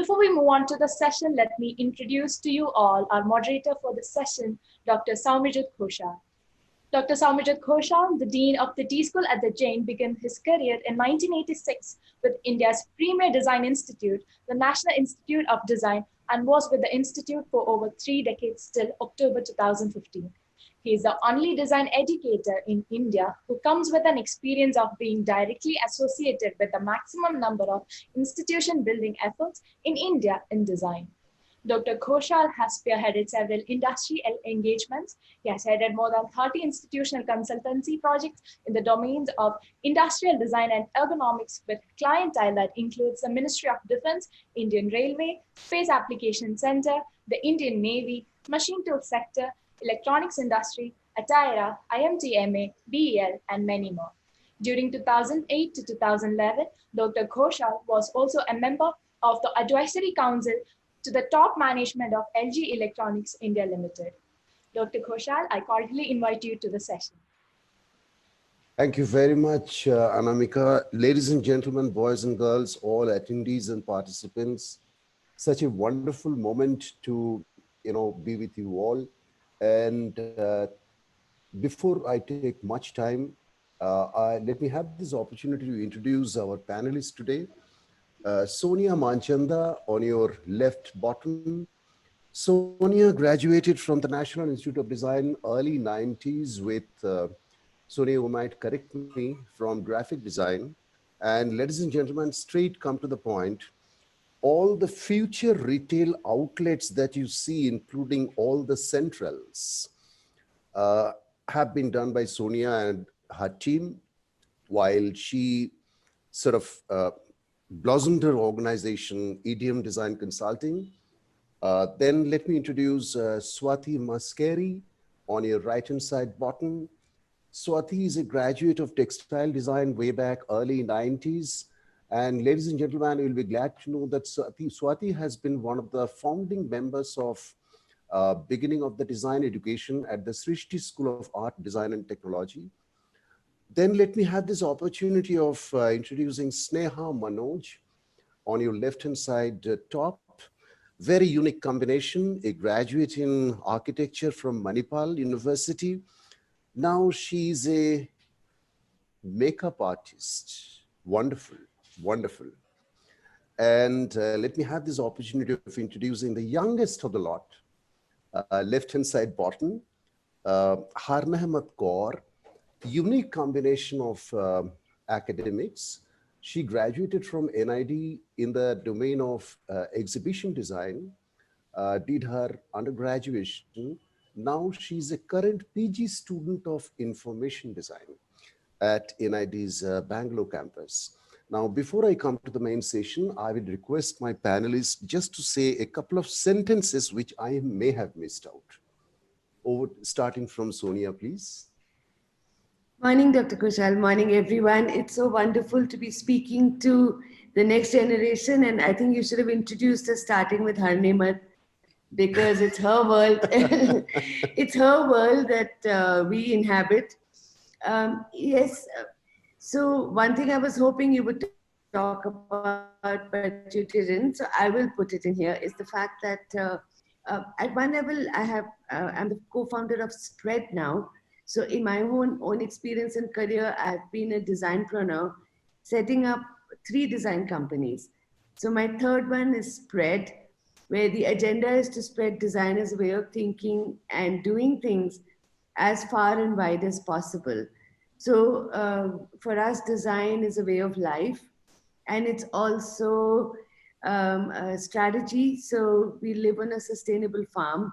Before we move on to the session, let me introduce to you all our moderator for the session, Dr. Soumyajit Khoshal. Dr. Soumyajit Khoshal, the Dean of the T-School at the Jain, began his career in 1986 with India's premier design institute, the National Institute of Design, and was with the institute for over 3 decades till October 2015. He is the only design educator in India who comes with an experience of being directly associated with the maximum number of institution building efforts in India in design. Dr. Khoshal has spearheaded several industry engagements. He has headed more than 30 institutional consultancy projects in the domains of industrial design and ergonomics with clientele that includes the Ministry of Defense, Indian Railway, Space Application Center, the Indian Navy, machine tool sector, electronics industry, Ataira, IMTMA, BEL, and many more. During 2008 to 2011, Dr. Khoshal was also a member of the Advisory Council to the top management of LG Electronics India Limited. Dr. Khoshal, I cordially invite you to the session. Thank you very much, Anamika. Ladies and gentlemen, boys and girls, all attendees and participants, such a wonderful moment to be with you all. And before I take much time, let me have this opportunity to introduce our panelists today. Sonia Manchanda on your left bottom. Sonia graduated from the National Institute of Design early 90s with, Sonia, you might correct me, from graphic design. And ladies and gentlemen, straight come to the point. All the future retail outlets that you see, including all the centrals, have been done by Sonia and her team while she sort of blossomed her organization, EDM Design Consulting. Then let me introduce Swati Maskeri on your right-hand side bottom. Swati is a graduate of textile design way back early 90s. And ladies and gentlemen, you'll be glad to know that Swati has been one of the founding members of beginning of the design education at the Srishti School of Art, Design and Technology. Then let me have this opportunity of introducing Sneha Manoj on your left-hand side top. Very unique combination, a graduate in architecture from Manipal University. Now she's a makeup artist. Wonderful, wonderful. And let me have this opportunity of introducing the youngest of the lot, left-hand side bottom, Harmehmet Kaur, unique combination of academics. She graduated from NID in the domain of exhibition design, did her undergraduation. Now she's a current PG student of information design at NID's Bangalore campus. Now, before I come to the main session, I would request my panelists just to say a couple of sentences which I may have missed out. Starting from Sonia, please. Morning, Dr. Khoshal. Morning, everyone. It's so wonderful to be speaking to the next generation. And I think you should have introduced us starting with Harnemat, because it's her world. It's her world that we inhabit. Yes. So one thing I was hoping you would talk about, but you didn't, so I will put it in here, is the fact that at one level, I'm the co-founder of Spread now. So in my own experience and career, I've been a designpreneur, setting up 3 design companies. So my third one is Spread, where the agenda is to spread design as a way of thinking and doing things as far and wide as possible. So for us, design is a way of life, and it's also a strategy. So we live on a sustainable farm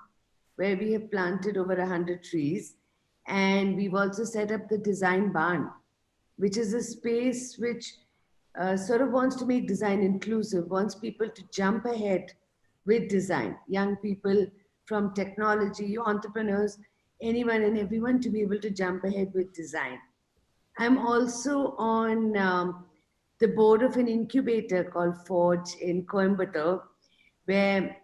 where we have planted over 100 trees. And we've also set up the Design Barn, which is a space which sort of wants to make design inclusive, wants people to jump ahead with design, young people from technology, entrepreneurs, anyone and everyone to be able to jump ahead with design. I'm also on the board of an incubator called Forge in Coimbatore, where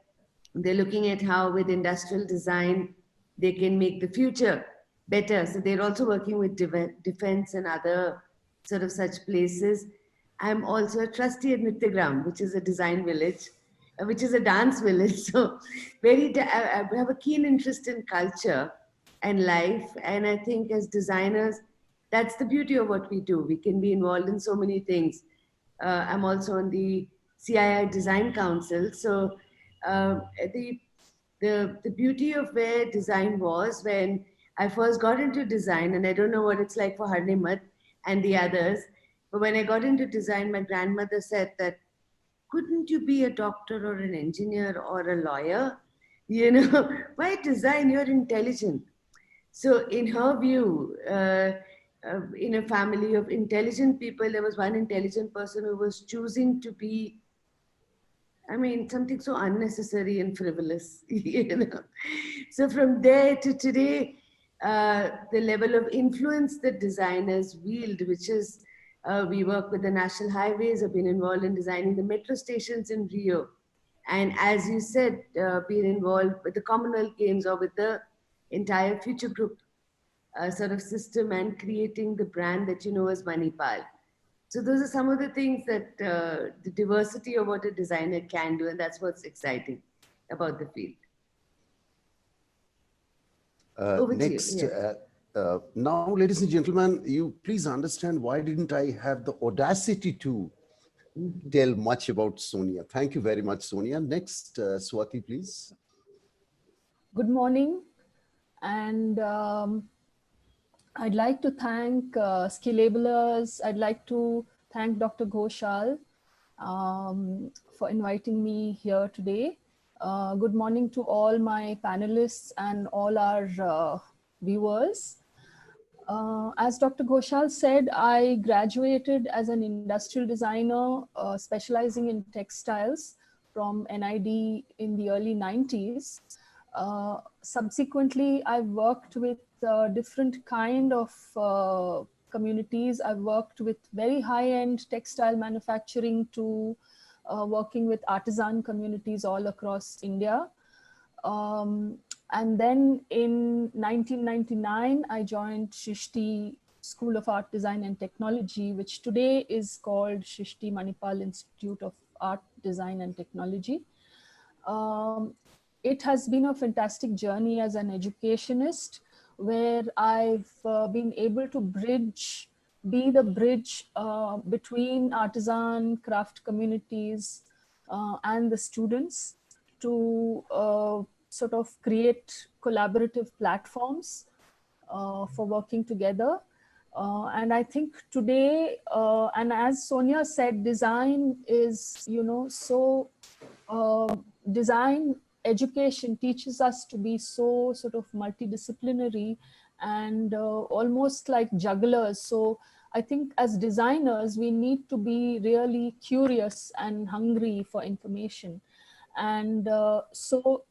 they're looking at how with industrial design, they can make the future better. So they're also working with defense and other sort of such places. I'm also a trustee at Nityagram, which is a design village, which is a dance village. So I have a keen interest in culture and life. And I think as designers, that's the beauty of what we do. We can be involved in so many things. I'm also on the CII Design Council. So uh, the, the beauty of where design was when I first got into design, and I don't know what it's like for Harnimat and the others, but when I got into design, my grandmother said that, couldn't you be a doctor or an engineer or a lawyer? You know, why design? You're intelligent. So, in her view, in a family of intelligent people, there was one intelligent person who was choosing to be, I mean, something so unnecessary and frivolous, you know. So, from there to today, the level of influence that designers wield, which is we work with the national highways, have been involved in designing the metro stations in Rio. And as you said, being involved with the Commonwealth Games or with the entire Future Group sort of system and creating the brand that you know as Manipal. So those are some of the things that the diversity of what a designer can do, and that's what's exciting about the field. Over to you. Next, Yeah. now, ladies and gentlemen, you please understand why didn't I have the audacity to tell much about Sonia. Thank you very much, Sonia. Next, Swati, please. Good morning, and I'd like to thank Skillablers. I'd like to thank Dr. Ghoshal for inviting me here today. Good morning to all my panelists and all our viewers. As Dr. Ghoshal said, I graduated as an industrial designer specializing in textiles from NID in the early 90s. Subsequently, I've worked with different kind of communities. I've worked with very high-end textile manufacturing to working with artisan communities all across India. And then in 1999, I joined Shrishti School of Art, Design and Technology, which today is called Shrishti Manipal Institute of Art, Design and Technology. It has been a fantastic journey as an educationist, where I've been able to be the bridge between artisan craft communities and the students to sort of create collaborative platforms for working together. And I think today, and as Sonia said, design is, you know, so design education teaches us to be so sort of multidisciplinary and almost like jugglers. So I think as designers, we need to be really curious and hungry for information. And so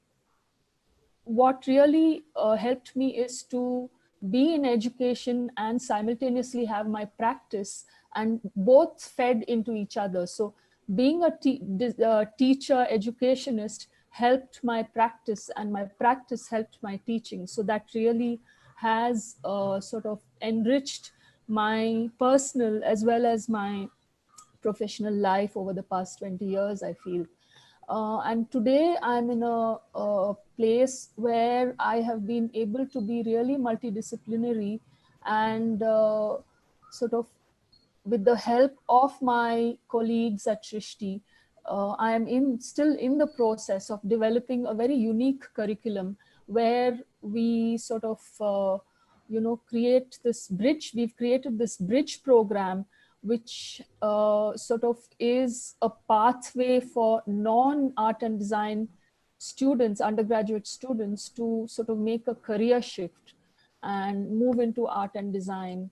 what really helped me is to be in education and simultaneously have my practice, and both fed into each other. So being a teacher, educationist helped my practice, and my practice helped my teaching. So that really has sort of enriched my personal as well as my professional life over the past 20 years, I feel. And today I'm in a place where I have been able to be really multidisciplinary and sort of with the help of my colleagues at Shrishti, I am still in the process of developing a very unique curriculum where we sort of, you know, create this bridge. We've created this bridge program which sort of is a pathway for non-art and design students, undergraduate students, to sort of make a career shift and move into art and design.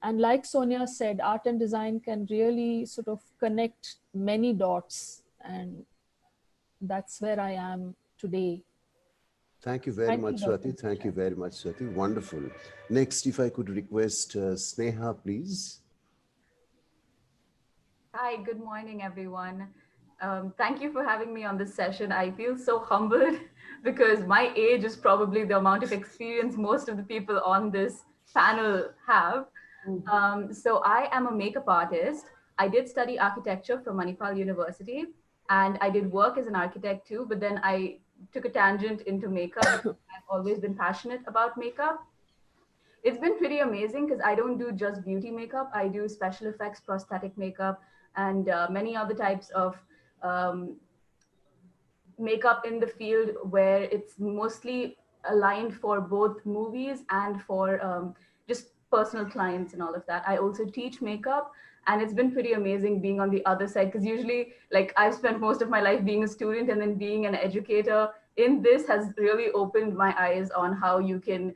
And like Sonia said, art and design can really sort of connect many dots, and that's where I am today. Thank you very much, Swati. Thank you very much, Swati. Wonderful. Next, if I could request Sneha, please. Hi, good morning, everyone. Thank you for having me on this session. I feel so humbled because my age is probably the amount of experience most of the people on this panel have. So I am a makeup artist. I did study architecture from Manipal University. and I did work as an architect too, but then I took a tangent into makeup. I've always been passionate about makeup. It's been pretty amazing because I don't do just beauty makeup. I do special effects, prosthetic makeup, and many other types of um, makeup in the field where it's mostly aligned for both movies and for just personal clients and all of that. I also teach makeup, and it's been pretty amazing being on the other side because usually, like, I've spent most of my life being a student, and then being an educator in this has really opened my eyes on how you can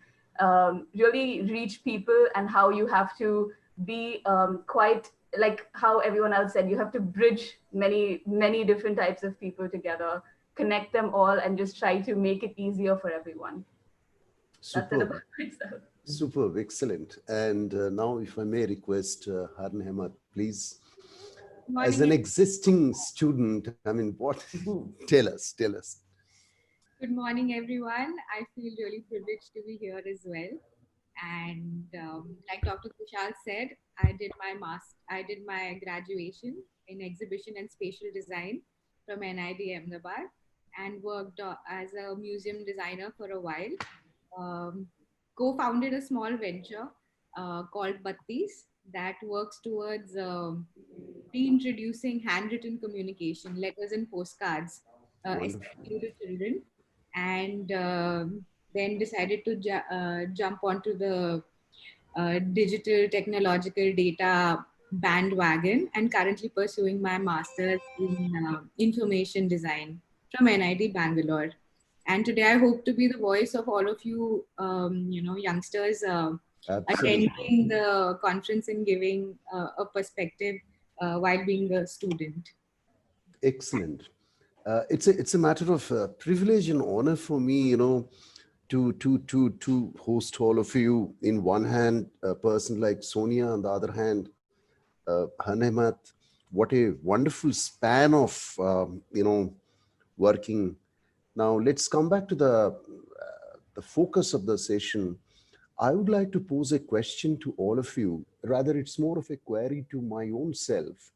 really reach people, and how you have to be quite, like how everyone else said, you have to bridge many different types of people together, connect them all, and just try to make it easier for everyone. That's it Superb. about myself. Superb, excellent. And now, if I may request Harun Ahmed, please, as an existing student, I mean, what? Tell us. Good morning, everyone. I feel really privileged to be here as well. And like Dr. Kushal said, I did my graduation in exhibition and spatial design from NID Ahmedabad, and worked as a museum designer for a while. Co-founded a small venture called Battis that works towards reintroducing handwritten communication, letters and postcards, Wonderful. especially to children. And then decided to jump onto the digital technological data bandwagon, and currently pursuing my master's in information design from NIT Bangalore. And today I hope to be the voice of all of you, youngsters Absolutely. attending the conference and giving a perspective while being a student. Excellent. It's a matter of privilege and honor for me, to host all of you. In one hand, a person like Sonia, on the other hand, Harun Ahmed. What a wonderful span of working. Now let's come back to the focus of the session. I would like to pose a question to all of you. Rather, it's more of a query to my own self.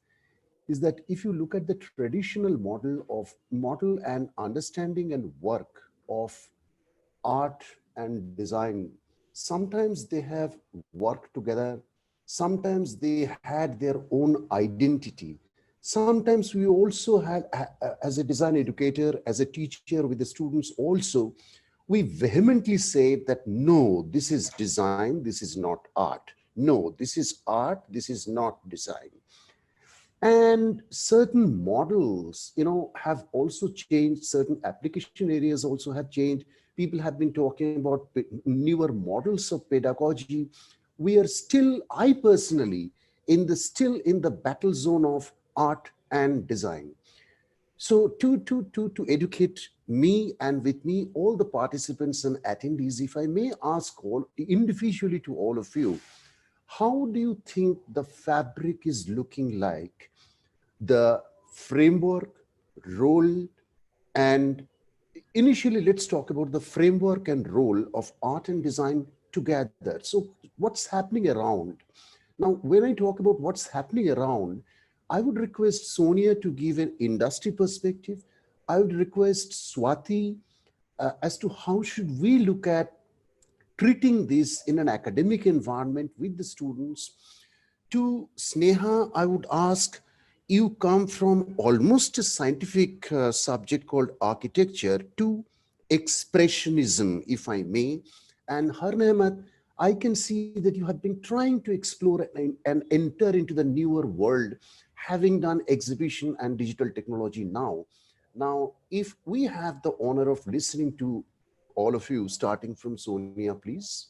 Is that if you look at the traditional model and understanding and work of art and design, sometimes they have worked together, sometimes they had their own identity. Sometimes we also had, as a design educator, as a teacher with the students also, we vehemently say that, no, this is design, this is not art. No, this is art, this is not design. And certain models, have also changed. Certain application areas also have changed. People have been talking about newer models of pedagogy. We are still, I personally, still in the battle zone of art and design. So to educate me, and with me, all the participants and attendees, if I may ask individually to all of you, how do you think the fabric is looking like? The framework, role, and initially, let's talk about the framework and role of art and design together. So what's happening around? Now, when I talk about what's happening around, I would request Sonia to give an industry perspective. I would request Swati as to how should we look at treating this in an academic environment with the students. To Sneha, I would ask, you come from almost a scientific subject called architecture to expressionism, if I may. And Harun Ahmed, I can see that you have been trying to explore and enter into the newer world, having done exhibition and digital technology now. Now, if we have the honor of listening to all of you, starting from Sonia, please.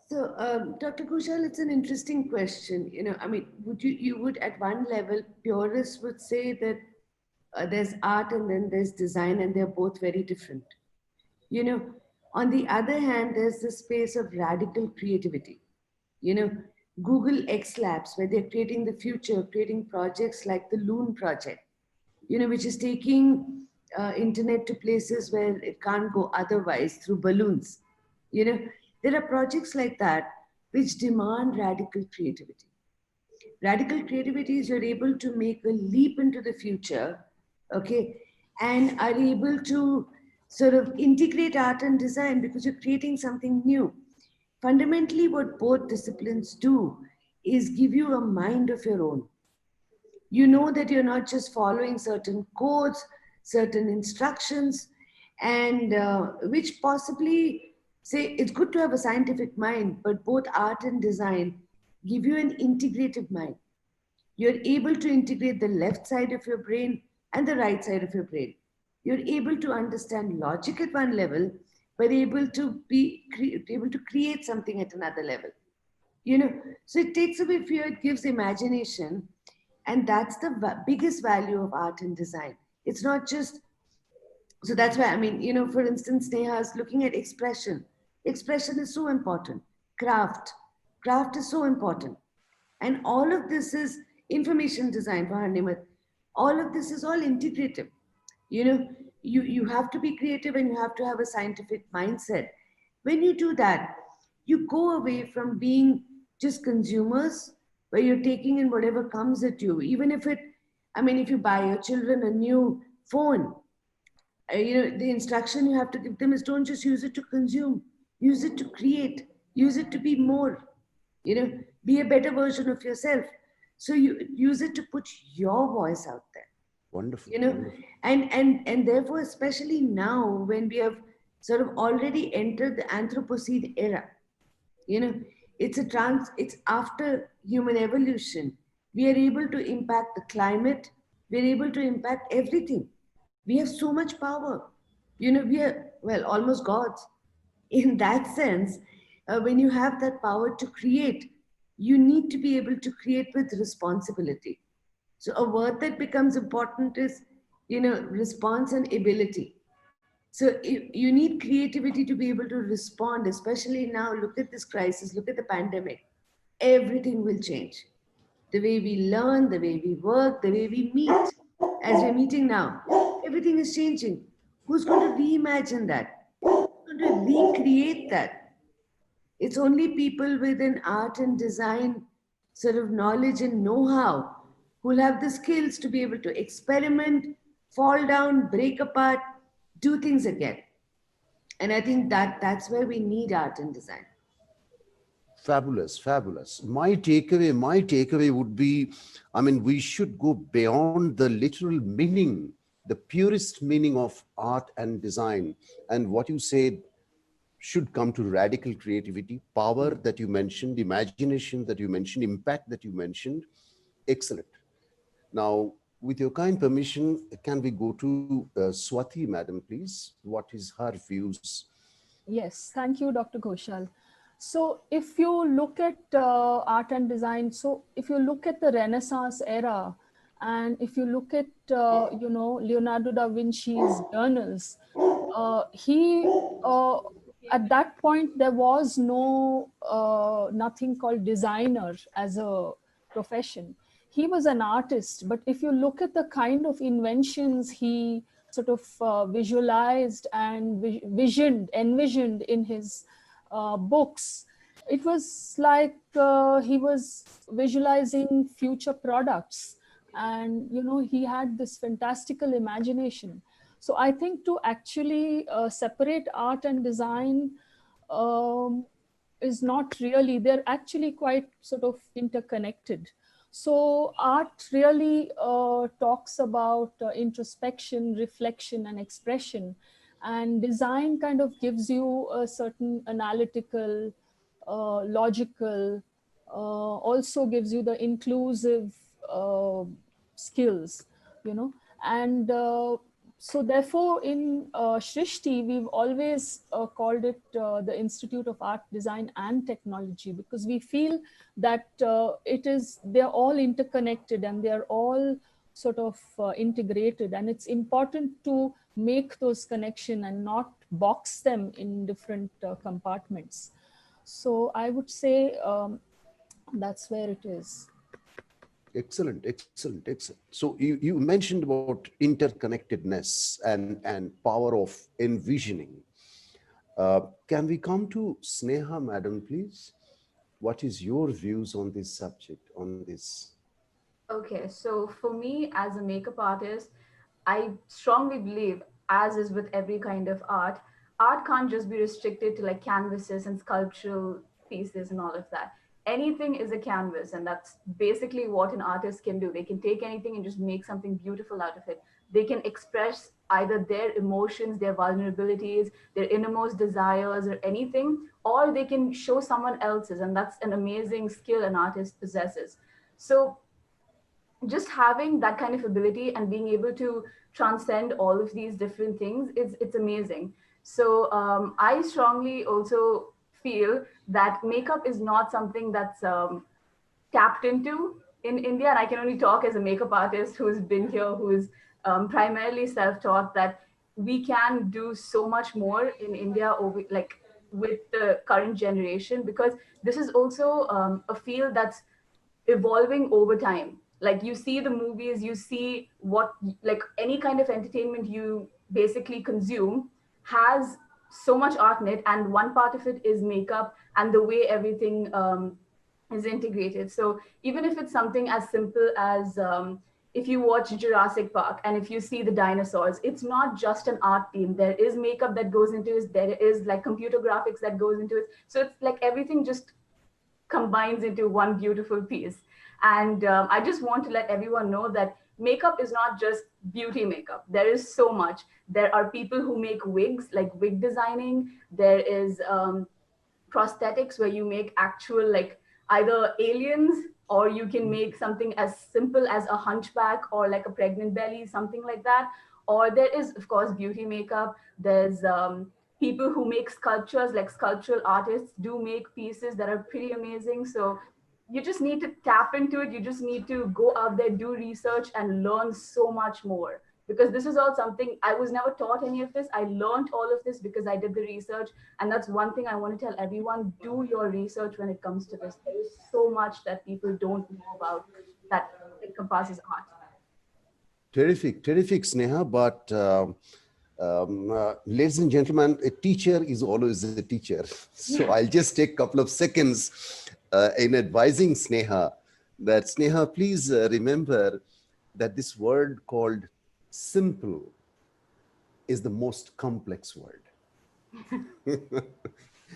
So, Dr. Kushal, it's an interesting question. I mean, you would at one level, purists would say that there's art and then there's design, and they're both very different. On the other hand, there's the space of radical creativity. Google X Labs, where they're creating the future, creating projects like the Loon Project, which is taking internet to places where it can't go otherwise, through balloons. There are projects like that which demand radical creativity. Radical creativity is you're able to make a leap into the future, okay, and are able to sort of integrate art and design because you're creating something new. Fundamentally, what both disciplines do is give you a mind of your own. You know that you're not just following certain codes, certain instructions, and which possibly say it's good to have a scientific mind, but both art and design give you an integrative mind. You're able to integrate the left side of your brain and the right side of your brain. You're able to understand logic at one level, but able to able to create something at another level. You know, so it takes away fear, it gives imagination, and that's the biggest value of art and design. It's not just, so that's why, I mean, you know, for instance, Neha is looking at expression. Expression is so important. Craft is so important. And all of this is information design for Harnimat. All of this is all integrative. You know, you have to be creative and you have to have a scientific mindset. When you do that, you go away from being just consumers where you're taking in whatever comes at you, even if it, I mean, if you buy your children a new phone, you know, the instruction you have to give them is don't just use it to consume, use it to create, use it to be more, you know, be a better version of yourself. So you use it to put your voice out there, Wonderful. you know, Wonderful. and therefore, especially now when we have sort of already entered the Anthropocene era, you know, it's after human evolution. We are able to impact the climate, we're able to impact everything. We have so much power. You know, we are, well, almost gods. In that sense, when you have that power to create, you need to be able to create with responsibility. So a word that becomes important is, you know, response and ability. So you need creativity to be able to respond, especially now. Look at this crisis, look at the pandemic. Everything will change. The way we learn, the way we work, the way we meet, as we're meeting now, everything is changing. Who's going to reimagine that? Who's going to recreate that? It's only people with an art and design sort of knowledge and know-how who'll have the skills to be able to experiment, fall down, break apart, do things again. And I think that that's where we need art and design. Fabulous, fabulous. My takeaway would be, I mean, we should go beyond the literal meaning, the purest meaning of art and design. And what you said should come to radical creativity, power that you mentioned, imagination that you mentioned, impact that you mentioned. Excellent. Now, with your kind permission, can we go to Swati, madam, please? What is her views? Yes, thank you, Dr. Ghoshal. So if you look at art and design, so if you look at the Renaissance era, and if you look at, you know, Leonardo da Vinci's journals, he, at that point, there was nothing called designer as a profession. He was an artist, but if you look at the kind of inventions he sort of visualized and envisioned in his books, it was like he was visualizing future products, and you know, he had this fantastical imagination. So I think to actually separate art and design um, is not really, they're actually quite sort of interconnected. So art really talks about introspection, reflection, and expression. And design kind of gives you a certain analytical, logical, also gives you the inclusive skills, you know. And so therefore in Shrishti, we've always called it the Institute of Art, Design and Technology, because we feel that they're all interconnected and they're all sort of integrated, and it's important to make those connections and not box them in different compartments. So I would say that's where it is. Excellent, excellent, excellent. So you mentioned about interconnectedness and power of envisioning. Can we come to Sneha, madam, please? what is your views on this subject, on this? Okay, so for me as a makeup artist, I strongly believe, as is with every kind of art, art can't just be restricted to like canvases and sculptural pieces and all of that. Anything is a canvas, and that's basically what an artist can do. They can take anything and just make something beautiful out of it. They can express either their emotions, their vulnerabilities, their innermost desires, or anything, or they can show someone else's, and that's an amazing skill an artist possesses. So just having that kind of ability and being able to transcend all of these different things, it's amazing. So I strongly also feel that makeup is not something that's tapped into in India. And I can only talk as a makeup artist who's been here, who's primarily self-taught, that we can do so much more in India, over like with the current generation, because this is also a field that's evolving over time. Like you see the movies, you see what, like any kind of entertainment you basically consume has so much art in it, and one part of it is makeup and the way everything is integrated. So even if it's something as simple as if you watch Jurassic Park and if you see the dinosaurs, it's not just an art team. There is makeup that goes into it. There is like computer graphics that goes into it. So it's like everything just combines into one beautiful piece. And I just want to let everyone know that makeup is not just beauty makeup. There is so much. There are people who make wigs, like wig designing. There is prosthetics where you make actual like either aliens, or you can make something as simple as a hunchback or like a pregnant belly, something like that. Or there is of course beauty makeup. There's people who make sculptures, like sculptural artists do make pieces that are pretty amazing. So you just need to tap into it. You just need to go out there, do research, and learn so much more, because this is all something I was never taught any of this. I learned all of this because I did the research. And that's one thing I want to tell everyone: do your research when it comes to this. There is so much that people don't know about that encompasses art. Terrific, terrific, Sneha. But ladies and gentlemen, a teacher is always a teacher. So I'll just take a couple of seconds in advising Sneha that, Sneha, please remember that this word called simple is the most complex word.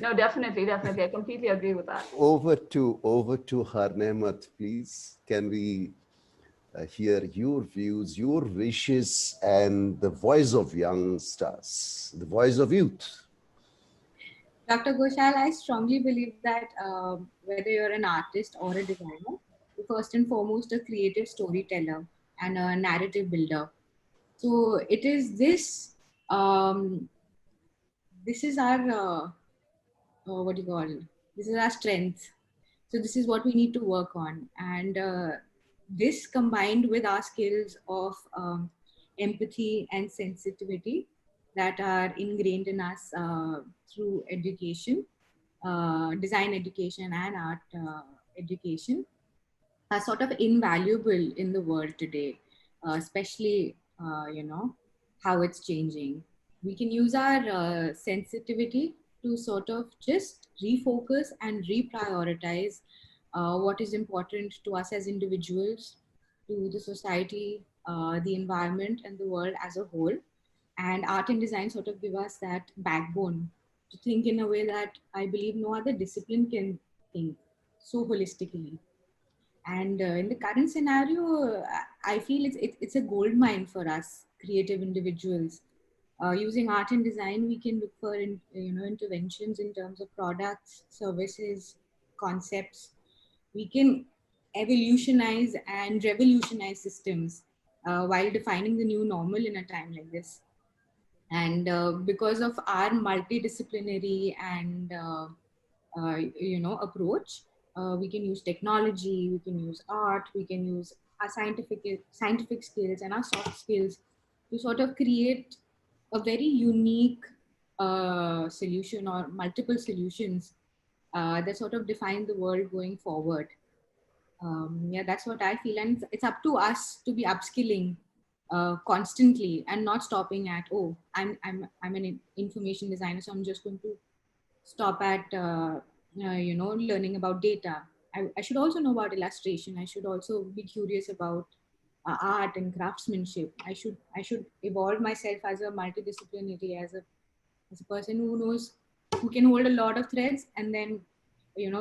No, definitely. I completely agree with that. Over to Harnemat, please. Can we hear your views, your wishes, and the voice of youngsters, the voice of youth? Dr. Ghoshal, I strongly believe that whether you're an artist or a designer, you're first and foremost a creative storyteller and a narrative builder. So it is this, this is our, what do you call it? This is our strength. So this is what we need to work on. And this combined with our skills of empathy and sensitivity that are ingrained in us through education, design education and art education, are sort of invaluable in the world today, especially, how it's changing. We can use our sensitivity to sort of just refocus and reprioritize what is important to us as individuals, to the society, the environment, and the world as a whole. And art and design sort of give us that backbone to think in a way that I believe no other discipline can think so holistically. And in the current scenario, I feel it's a gold mine for us creative individuals. Using art and design, we can look for interventions in terms of products, services, concepts. We can evolutionize and revolutionize systems while defining the new normal in a time like this. And because of our multidisciplinary and approach, we can use technology, we can use art, we can use our scientific skills and our soft skills to sort of create a very unique solution or multiple solutions that sort of define the world going forward. Yeah, that's what I feel, and it's up to us to be upskilling constantly and not stopping at, I'm an information designer, so I'm just going to stop at learning about data. I should also know about illustration. I should also be curious about art and craftsmanship. I should evolve myself as a multidisciplinary, as a person who knows, who can hold a lot of threads, and then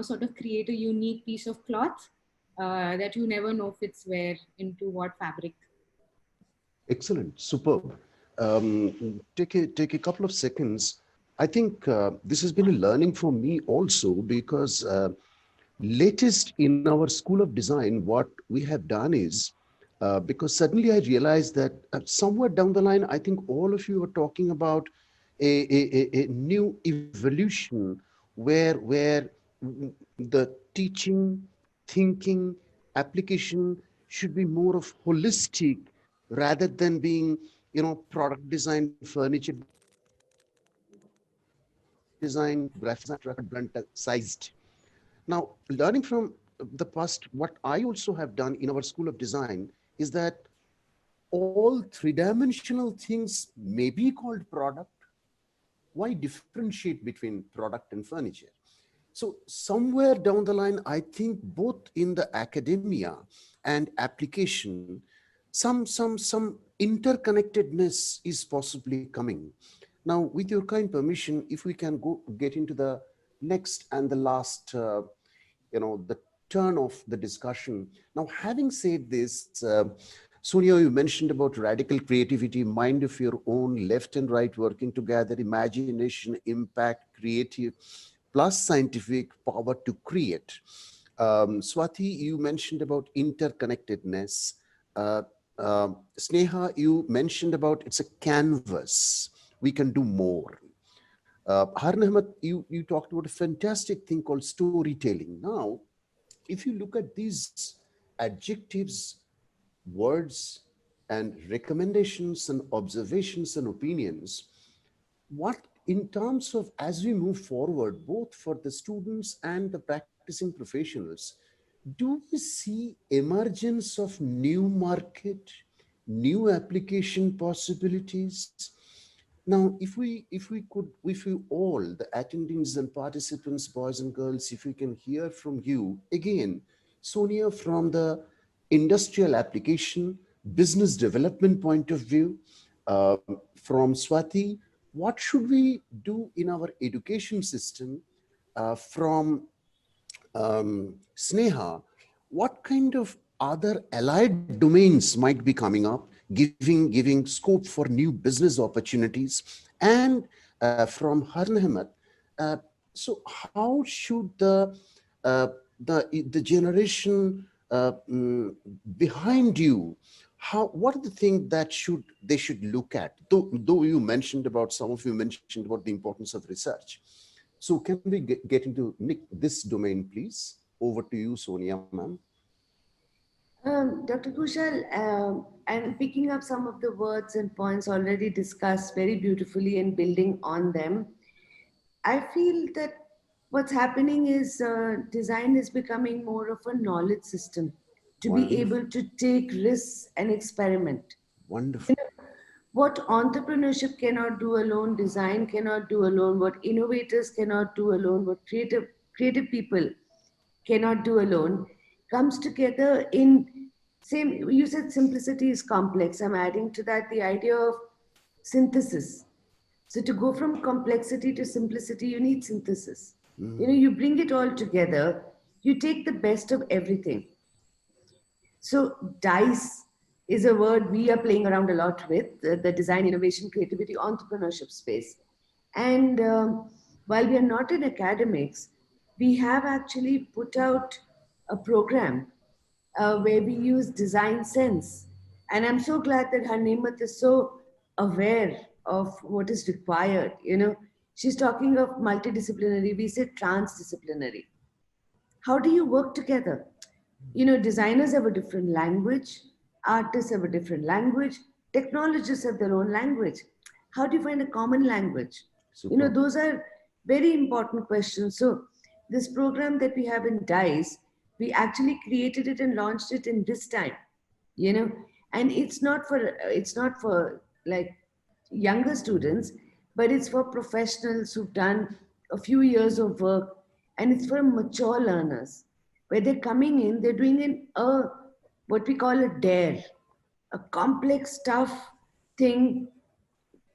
sort of create a unique piece of cloth that you never know fits where into what fabric. Excellent, superb. Take a couple of seconds. I think this has been a learning for me also, because latest in our School of Design, what we have done is, because suddenly I realized that somewhere down the line, I think all of you are talking about a new evolution where the teaching, thinking, application should be more of holistic rather than being, product design, furniture design, graphic design, blunt-sized. Now, learning from the past, what I also have done in our School of Design is that all three-dimensional things may be called product. Why differentiate between product and furniture? So somewhere down the line, I think both in the academia and application, some interconnectedness is possibly coming. Now, with your kind permission, if we can get into the next and the last, the turn of the discussion. Now, having said this, Sonia, you mentioned about radical creativity, mind of your own, left and right working together, imagination, impact, creative, plus scientific power to create. Swati, you mentioned about interconnectedness. Uh, Sneha, you mentioned about it's a canvas. We can do more. Harun Ahmed, you talked about a fantastic thing called storytelling. Now, if you look at these adjectives, words, and recommendations and observations and opinions, what in terms of as we move forward, both for the students and the practicing professionals, do we see emergence of new market, new application possibilities? Now, if we all, the attendees and participants, boys and girls, if we can hear from you again, Sonia, from the industrial application, business development point of view, from Swati, what should we do in our education system, from Sneha, what kind of other allied domains might be coming up, giving scope for new business opportunities, and from Harun Ahmed, uh, so how should uh, the generation behind you, what are the things that they should look at? Though you mentioned about, some of you mentioned about the importance of research. So can we get into this domain, please? Over to you, Sonia, ma'am. Dr. Kushal, and picking up some of the words and points already discussed very beautifully and building on them, I feel that what's happening is design is becoming more of a knowledge system to be Wonderful. able to take risks and experiment. Wonderful. What entrepreneurship cannot do alone, design cannot do alone, what innovators cannot do alone, what creative people cannot do alone, comes together in same. You said simplicity is complex. I'm adding to that the idea of synthesis. So to go from complexity to simplicity, you need synthesis. You bring it all together, you take the best of everything. So DICE is a word we are playing around a lot with, the design, innovation, creativity, entrepreneurship space. And while we are not in academics, we have actually put out a program where we use design sense. And I'm so glad that Harnemat is so aware of what is required. She's talking of multidisciplinary, we say transdisciplinary. How do you work together? Designers have a different language, artists have a different language, technologists have their own language. How do you find a common language? Super. Those are very important questions. So this program that we have in DICE, we actually created it and launched it in this time, and it's not for like younger students, but it's for professionals who've done a few years of work and it's for mature learners, where they're coming in, they're doing what we call a dare, a complex, tough thing,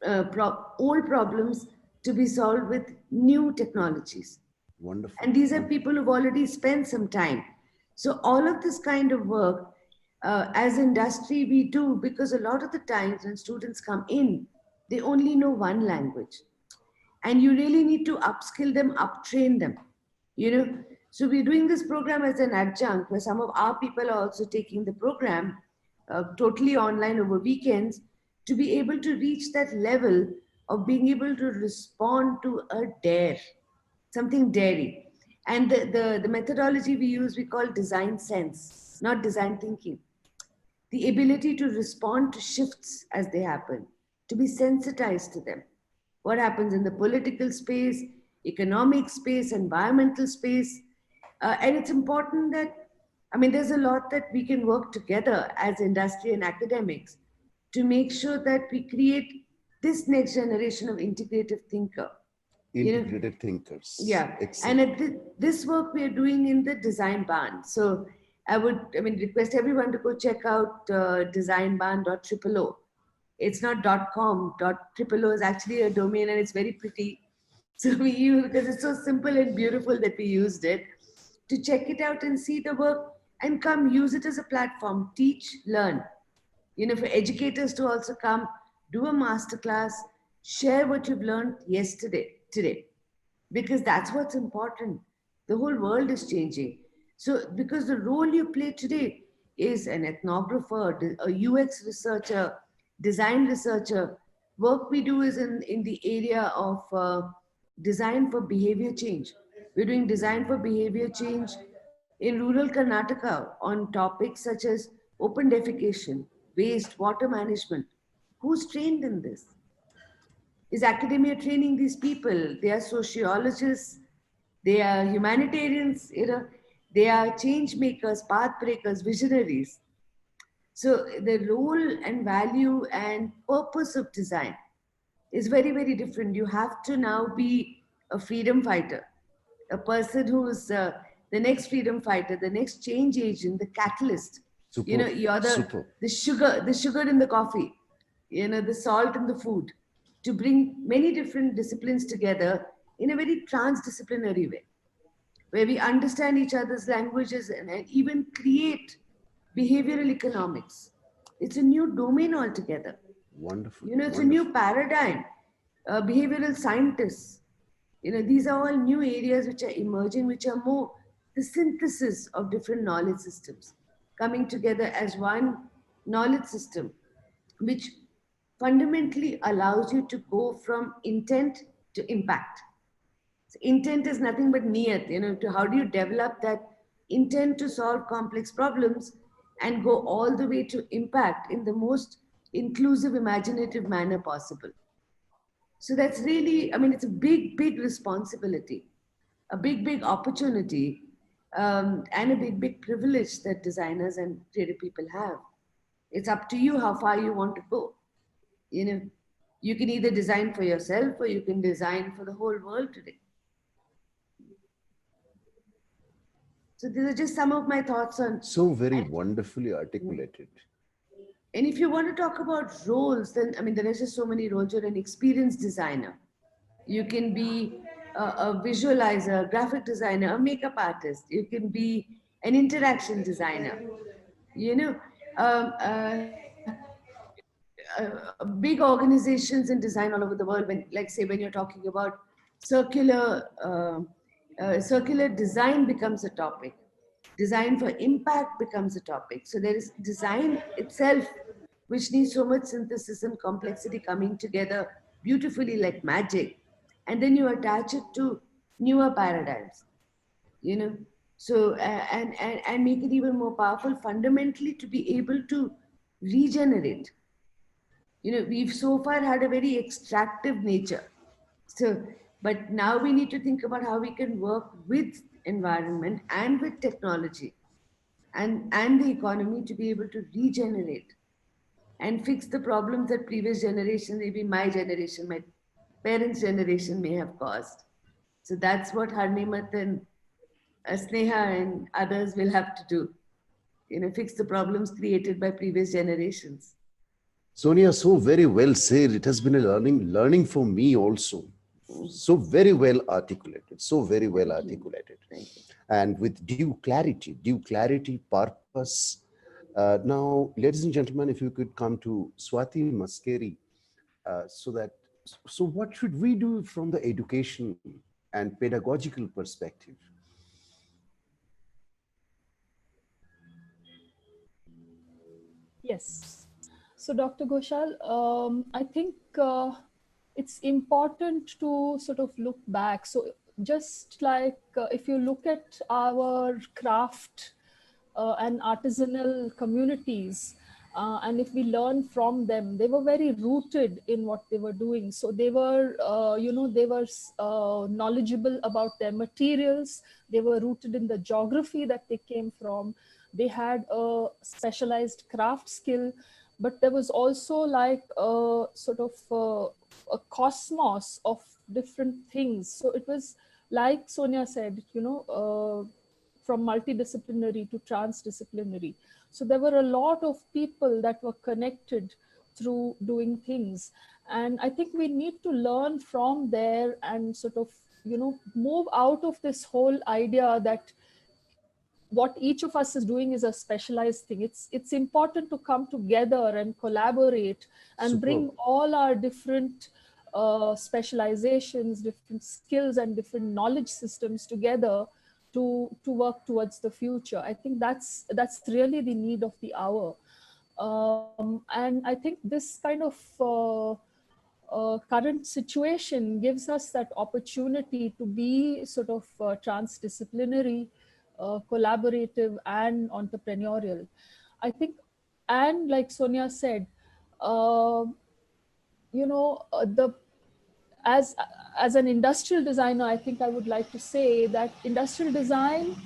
old problems to be solved with new technologies. Wonderful. And these are people who've already spent some time. So all of this kind of work, as industry, we do, because a lot of the times when students come in, they only know one language. And you really need to upskill them, uptrain them, you know. So we're doing this program as an adjunct, where some of our people are also taking the program totally online over weekends, to be able to reach that level of being able to respond to a dare, something dairy. And the methodology we use, we call design sense, not design thinking. The ability to respond to shifts as they happen, to be sensitized to them. What happens in the political space, economic space, environmental space. And it's important that, I mean, there's a lot that we can work together as industry and academics to make sure that we create this next generation of integrative thinker. Integrated thinkers. Yeah. Excellent. And this work we are doing in the design band. So I mean, request everyone to go check out designband.000. It's not .com. .000 is actually a domain, and it's very pretty. So we use, because it's so simple and beautiful, that we used it to check it out and see the work, and come use it as a platform, teach, learn. You know, for educators to also come, do a masterclass, share what you've learned today, because that's what's important. The whole world is changing. So, because the role you play today is an ethnographer, a UX researcher, design researcher. Work we do is in the area of design for behavior change. We're doing design for behavior change in rural Karnataka on topics such as open defecation, waste, water management. Who's trained in this? Is academia training these people? They are sociologists, they are humanitarians, you know, they are change makers, path breakers, visionaries. So the role and value and purpose of design is very, very different. You have to now be a freedom fighter, a person who's the next freedom fighter, the next change agent, the catalyst. Super, you know, you're the sugar in the coffee, you know, the salt in the food, to bring many different disciplines together in a very transdisciplinary way, where we understand each other's languages and even create behavioral economics. It's a new domain altogether. Wonderful. You know, it's wonderful. a new paradigm. Behavioral scientists, you know, these are all new areas which are emerging, which are more the synthesis of different knowledge systems coming together as one knowledge system, which fundamentally allows you to go from intent to impact. So intent is nothing but niyat, you know, to how do you develop that intent to solve complex problems and go all the way to impact in the most inclusive, imaginative manner possible. So that's really, I mean, it's a big, big responsibility, a big, big opportunity, and a big, big privilege that designers and creative people have. It's up to you how far you want to go. You know, you can either design for yourself or you can design for the whole world today. So these are just some of my thoughts on. So very wonderfully articulated. And if you want to talk about roles, then I mean, there is just so many roles. You're an experienced designer. You can be a visualizer, a graphic designer, a makeup artist. You can be an interaction designer. You know, big organizations in design all over the world. When, like, say, when you're talking about circular design becomes a topic. Design for impact becomes a topic. So there is design itself, which needs so much synthesis and complexity coming together beautifully like magic. And then you attach it to newer paradigms, you know. So, and make it even more powerful fundamentally to be able to regenerate. You know, we've so far had a very extractive nature. So, but now we need to think about how we can work with environment and with technology and the economy to be able to regenerate and fix the problems that previous generation, maybe my generation, my parents' generation may have caused. So that's what Harnimat and Sneha and others will have to do. Fix the problems created by previous generations. Sonia, so very well said. It has been a learning for me also. So very well articulated, so very well Thank you. articulated. Thank you. And with due clarity, purpose. Now, ladies and gentlemen, if you could come to Swati Maskeri, so what should we do from the education and pedagogical perspective? Yes. So, Dr. Ghoshal, I think it's important to sort of look back. So, just like if you look at our craft and artisanal communities, and if we learn from them, they were very rooted in what they were doing. So they were, they were knowledgeable about their materials. They were rooted in the geography that they came from. They had a specialized craft skill, but there was also like a sort of a cosmos of different things. So it was like Sonia said, from multidisciplinary to transdisciplinary. So there were a lot of people that were connected through doing things. And I think we need to learn from there and sort of, move out of this whole idea that what each of us is doing is a specialized thing. It's important to come together and collaborate and bring all our different specializations, different skills and different knowledge systems together to work towards the future. I think that's really the need of the hour. And I think this kind of current situation gives us that opportunity to be sort of transdisciplinary, collaborative and entrepreneurial. I think, and like Sonia said, the as an industrial designer, I think I would like to say that industrial design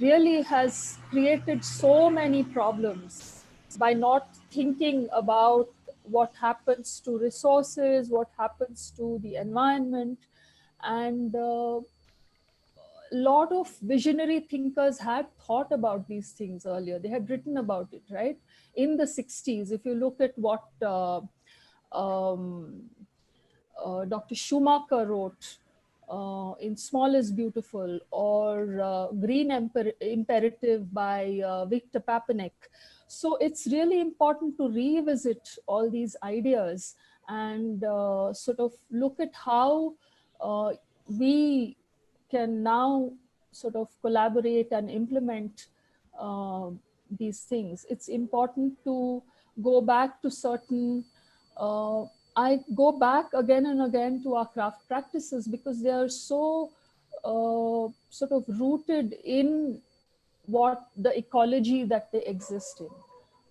really has created so many problems by not thinking about what happens to resources, what happens to the environment. And a lot of visionary thinkers had thought about these things earlier. They had written about it, right? In the 60s, if you look at what Dr. Schumacher wrote in Small is Beautiful, or Green Imperative by Victor Papanek. So it's really important to revisit all these ideas and sort of look at how we can now sort of collaborate and implement these things. It's important to go back to certain I go back again and again to our craft practices because they are so sort of rooted in what the ecology that they exist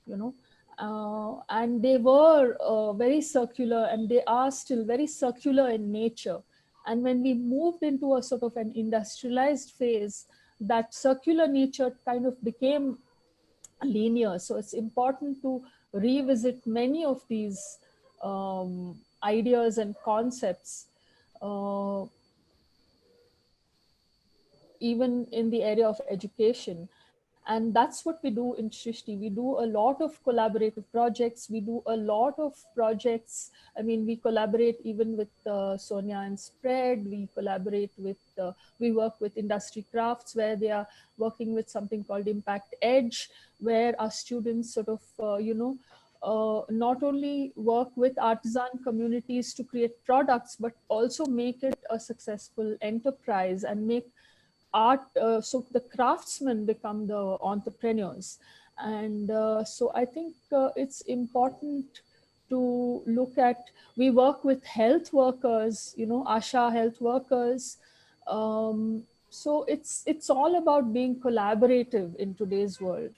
in, and they were very circular, and they are still very circular in nature. And when we moved into a sort of an industrialized phase, that circular nature kind of became linear. So it's important to revisit many of these ideas and concepts, even in the area of education. And that's what we do in Srishti. We do a lot of collaborative projects. We do a lot of projects. I mean, we collaborate even with Sonia and Spread. We collaborate with, we work with Industry Crafts, where they are working with something called Impact Edge, where our students sort of, not only work with artisan communities to create products, but also make it a successful enterprise and make art, so the craftsmen become the entrepreneurs. And so I think it's important to look at, we work with health workers, ASHA health workers. So it's all about being collaborative in today's world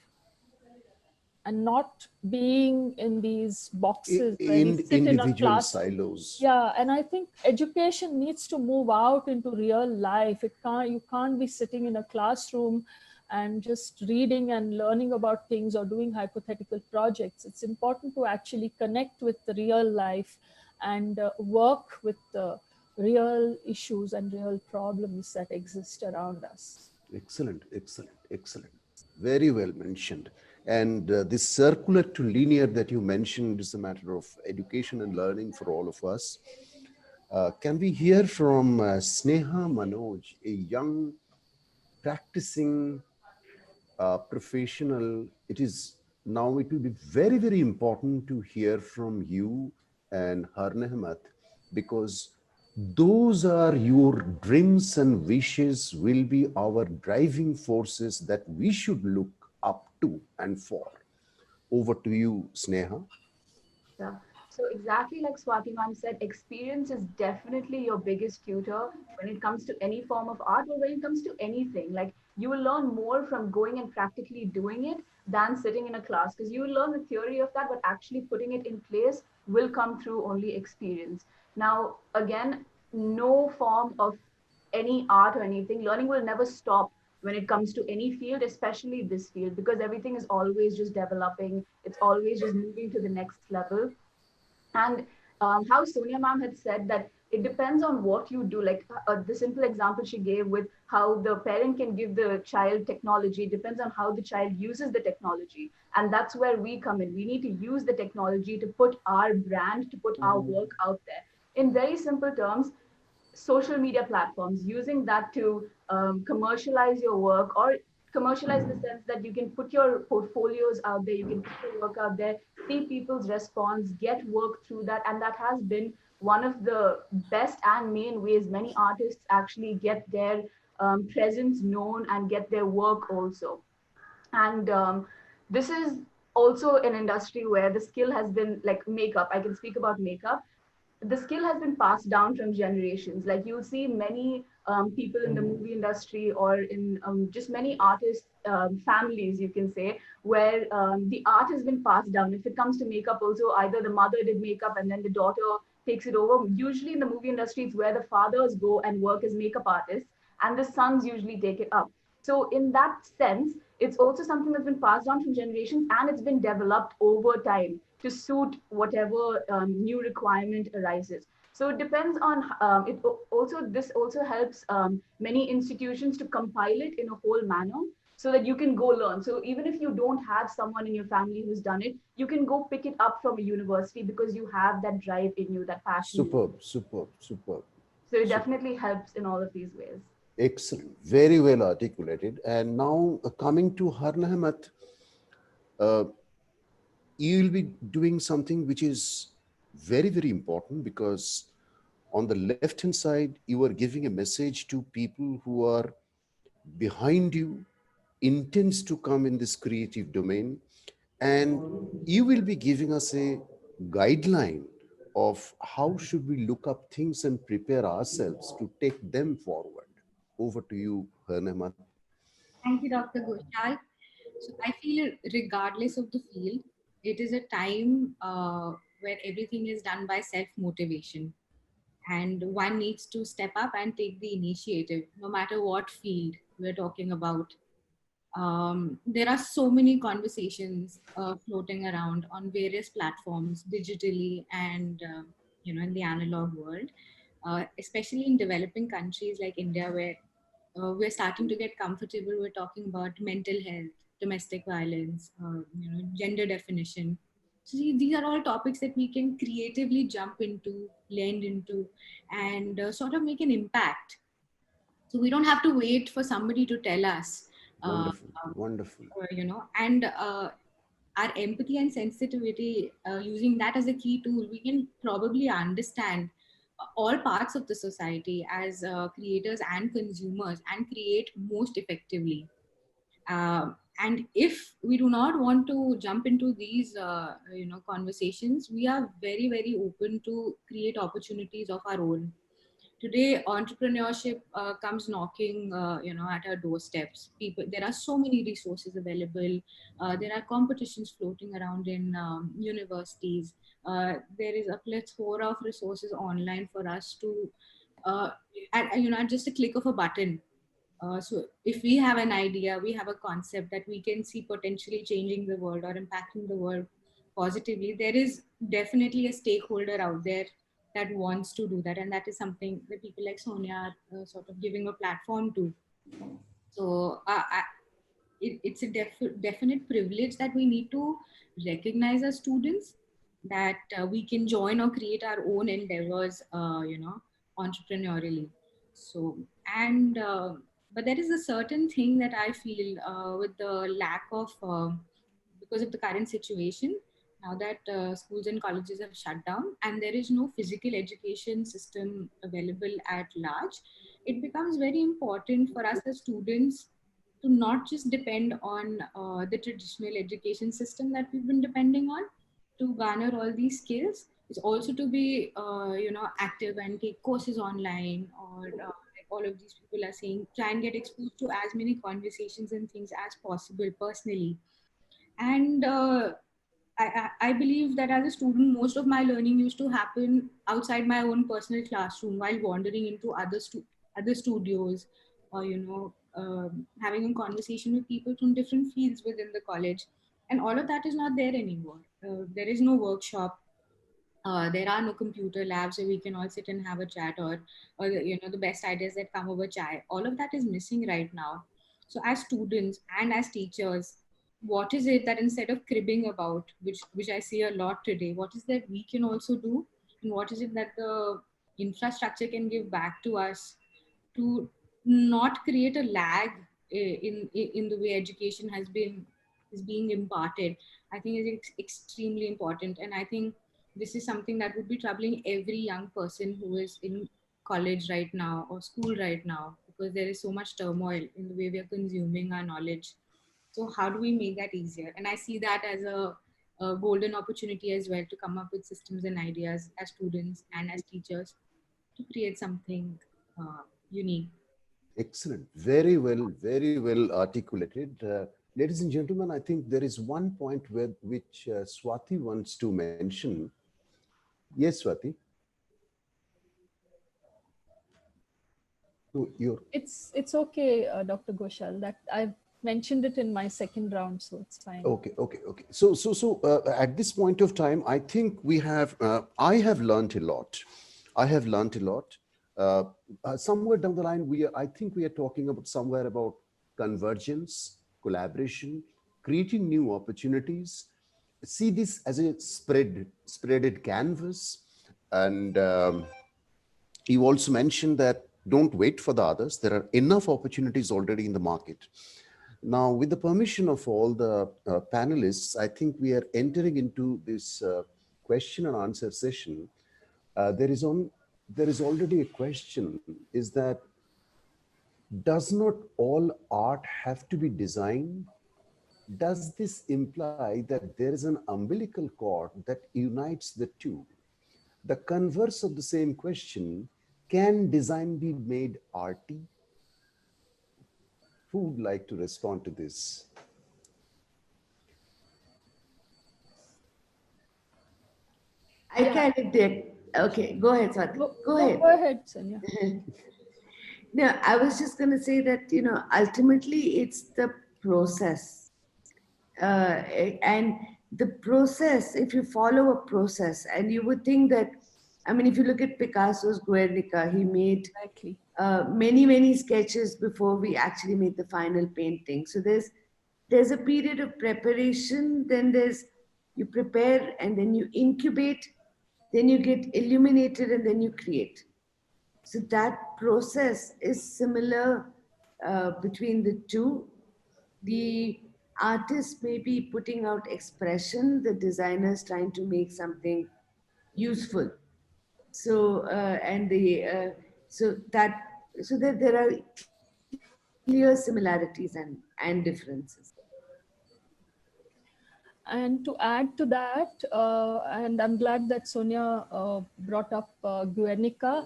and not being in these boxes where we sit in a individual class. silos. Yeah, and I think education needs to move out into real life. You can't be sitting in a classroom and just reading and learning about things or doing hypothetical projects. It's important to actually connect with the real life and work with the real issues and real problems that exist around us. Excellent, excellent, excellent. Very well mentioned. And this circular to linear that you mentioned is a matter of education and learning for all of us. Can we hear from Sneha Manoj, a young practicing professional? It will be very, very important to hear from you and Harnehmat, because those are your dreams and wishes will be our driving forces that we should look up to and for. Over to you, Sneha. Yeah. So exactly like Swati ma'am said, experience is definitely your biggest tutor when it comes to any form of art or when it comes to anything. Like you will learn more from going and practically doing it than sitting in a class, because you will learn the theory of that, but actually putting it in place will come through only experience. Now, again, no form of any art or anything, learning will never stop when it comes to any field, especially this field, because everything is always just developing. It's always just moving to the next level. And how Sonia ma'am had said that it depends on what you do. Like the simple example she gave with how the parent can give the child technology depends on how the child uses the technology. And that's where we come in. We need to use the technology to put our brand, to put our work out there. In very simple terms, social media platforms, using that to commercialize your work, or commercialize in the sense that you can put your portfolios out there, you can put your work out there, see people's response, get work through that. And that has been one of the best and main ways many artists actually get their presence known and get their work also. And this is also an industry where the skill has been like makeup. I can speak about makeup. The skill has been passed down from generations. Like you'll see many people in the movie industry or in just many artists, families, you can say, where the art has been passed down. If it comes to makeup, also either the mother did makeup and then the daughter takes it over. Usually in the movie industry, it's where the fathers go and work as makeup artists, and the sons usually take it up. So in that sense, it's also something that's been passed down from generations, and it's been developed over time to suit whatever new requirement arises. So it depends on it. Also, this also helps many institutions to compile it in a whole manner so that you can go learn. So even if you don't have someone in your family who's done it, you can go pick it up from a university because you have that drive in you, that passion. Superb, superb, superb. So it Superb. definitely helps in all of these ways. Excellent. Very well articulated. And now coming to Harnehmat, uh, you will be doing something which is very, very important, because on the left hand side, you are giving a message to people who are behind you, intends to come in this creative domain, and you will be giving us a guideline of how should we look up things and prepare ourselves to take them forward. Over to you, Harnehmat. Thank you, Dr. Ghoshal. So I feel regardless of the field, it is a time where everything is done by self-motivation. And one needs to step up and take the initiative, no matter what field we're talking about. There are so many conversations floating around on various platforms, digitally and in the analog world, especially in developing countries like India, where we're starting to get comfortable. We're talking about mental health, domestic violence, gender definition. So these are all topics that we can creatively jump into, blend into, and sort of make an impact. So we don't have to wait for somebody to tell us. Wonderful, wonderful. And our empathy and sensitivity, using that as a key tool, we can probably understand all parts of the society as creators and consumers and create most effectively. And if we do not want to jump into these conversations, we are very, very open to create opportunities of our own. Today entrepreneurship comes knocking at our doorsteps. People, there are so many resources available. There are competitions floating around in universities. There is a plethora of resources online for us to at just a click of a button. So if we have an idea, we have a concept that we can see potentially changing the world or impacting the world positively, there is definitely a stakeholder out there that wants to do that. And that is something that people like Sonia are sort of giving a platform to. So it's a definite privilege that we need to recognize as students, that we can join or create our own endeavors, entrepreneurially. So, and but there is a certain thing that I feel with the lack of, because of the current situation, now that schools and colleges have shut down and there is no physical education system available at large, it becomes very important for us as students to not just depend on the traditional education system that we've been depending on to garner all these skills. It's also to be, active and take courses online, or like all of these people are saying, try and get exposed to as many conversations and things as possible personally. And I believe that as a student, most of my learning used to happen outside my own personal classroom while wandering into other studios, or having a conversation with people from different fields within the college. And all of that is not there anymore. There is no workshop. There are no computer labs where we can all sit and have a chat, or the best ideas that come over chai. All of that is missing right now. So as students and as teachers, what is it that instead of cribbing about, which I see a lot today, what is that we can also do, and what is it that the infrastructure can give back to us to not create a lag in the way education is being imparted? I think is extremely important. And I think this is something that would be troubling every young person who is in college right now or school right now, because there is so much turmoil in the way we are consuming our knowledge. So how do we make that easier? And I see that as a golden opportunity as well, to come up with systems and ideas as students and as teachers to create something unique. Excellent. Very well articulated. Ladies and gentlemen, I think there is one point which Swati wants to mention. Yes, Swati. So It's okay, Dr. Ghoshal, that I've mentioned it in my second round, so it's fine. Okay. So at this point of time, I think I have learned a lot. I have learned a lot. Somewhere down the line, I think we are talking about somewhere about convergence, collaboration, creating new opportunities. See this as a spreaded canvas. And you also mentioned that don't wait for the others. There are enough opportunities already in the market. Now, with the permission of all the panelists, I think we are entering into this question and answer session. There is already a question, is that does not all art have to be designed? Does this imply that there is an umbilical cord that unites the two? The converse of the same question, can design be made arty? Who would like to respond to this? I can if they. Okay, go ahead, Swati. Go ahead. Go ahead, Sonia. No, I was just going to say that, ultimately it's the process. And the process, if you follow a process, and you would think that, I mean, if you look at Picasso's Guernica, he made Exactly. many sketches before we actually made the final painting. So there's a period of preparation, then you prepare, and then you incubate, then you get illuminated, and then you create. So that process is similar between the two. The artist may be putting out expression, the designer is trying to make something useful. So so that there are clear similarities and differences. And to add to that, and I'm glad that Sonia brought up Guernica.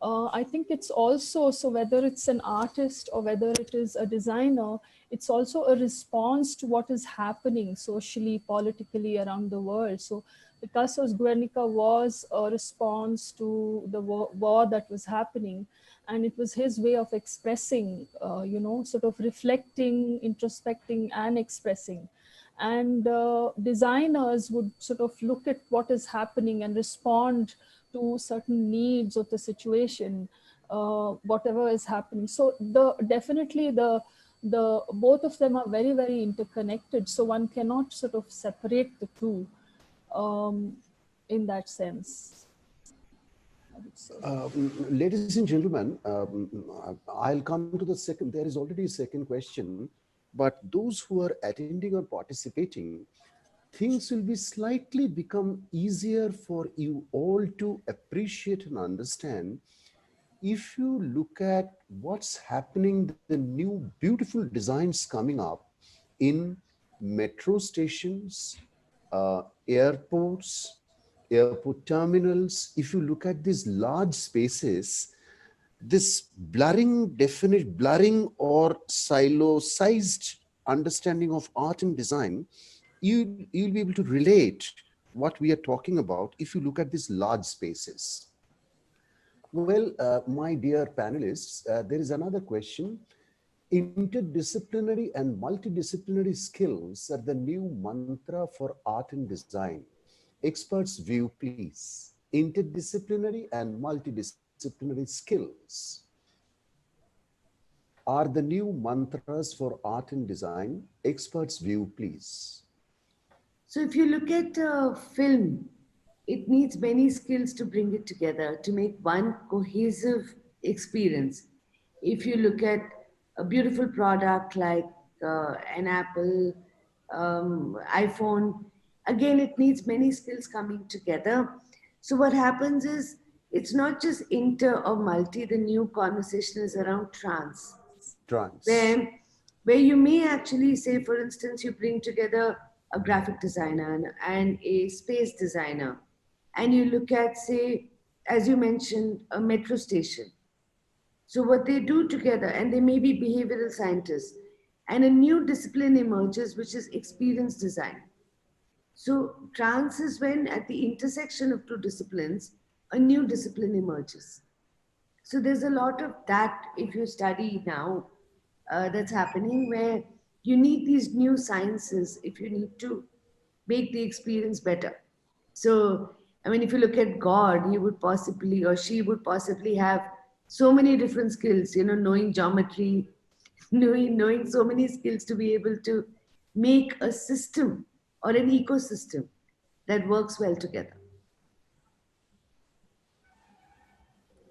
I think it's also, so whether it's an artist or whether it is a designer, it's also a response to what is happening socially, politically around the world. So Picasso's Guernica was a response to the war that was happening. And it was his way of expressing, sort of reflecting, introspecting, and expressing. And designers would sort of look at what is happening and respond to certain needs of the situation, whatever is happening. So definitely the both of them are very, very interconnected. So one cannot sort of separate the two in that sense, I would say. Ladies and gentlemen, I'll come to the second. There is already a second question, but those who are attending or participating, things will be slightly become easier for you all to appreciate and understand if you look at what's happening, the new beautiful designs coming up in metro stations, airports, airport terminals. If you look at these large spaces, this blurring or silo-sized understanding of art and design, you'll be able to relate what we are talking about if you look at these large spaces. Well, my dear panelists, there is another question. Interdisciplinary and multidisciplinary skills are the new mantra for art and design. Experts' view, please. Interdisciplinary and multidisciplinary skills are the new mantras for art and design. Experts' view, please. So if you look at film, it needs many skills to bring it together to make one cohesive experience. If you look at a beautiful product like an Apple iPhone, again, it needs many skills coming together. So what happens is, it's not just inter or multi, the new conversation is around trans. Where you may actually say, for instance, you bring together a graphic designer and a space designer, and you look at, say, as you mentioned, a metro station. So what they do together, and they may be behavioral scientists, and a new discipline emerges, which is experience design. So trans is when at the intersection of two disciplines, a new discipline emerges. So there's a lot of that, if you study now, that's happening, where you need these new sciences if you need to make the experience better. So, I mean, if you look at God, he would possibly, or she would possibly have so many different skills, knowing geometry, knowing so many skills to be able to make a system or an ecosystem that works well together.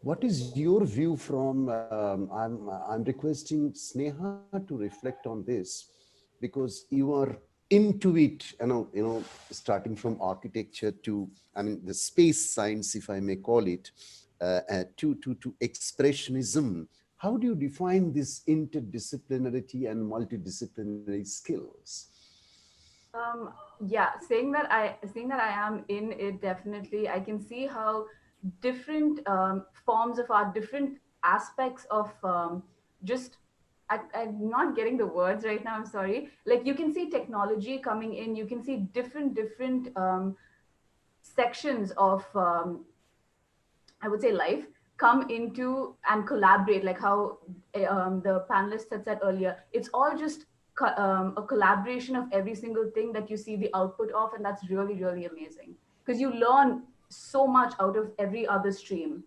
What is your view from, I'm requesting Sneha to reflect on this, because you are into it, starting from architecture to, the space science, if I may call it, to expressionism. How do you define this interdisciplinarity and multidisciplinary skills? Yeah, saying that I am in it, definitely, I can see how different forms of art, different aspects of I'm not getting the words right now, I'm sorry. Like, you can see technology coming in, you can see different sections of, I would say, life come into and collaborate, like how the panelists had said earlier. It's all just a collaboration of every single thing that you see the output of, and that's really, really amazing, because you learn so much out of every other stream.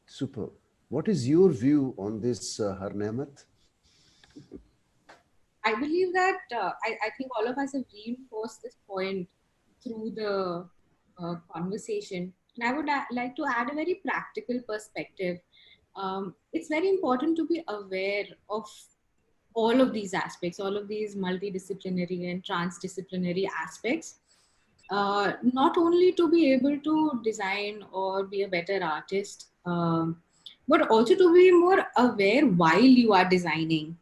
Super. What is your view on this, Harnemat? I believe that I think all of us have reinforced this point through the conversation. And I would like to add a very practical perspective. It's very important to be aware of all of these aspects, all of these multidisciplinary and transdisciplinary aspects, not only to be able to design or be a better artist, but also to be more aware while you are designing.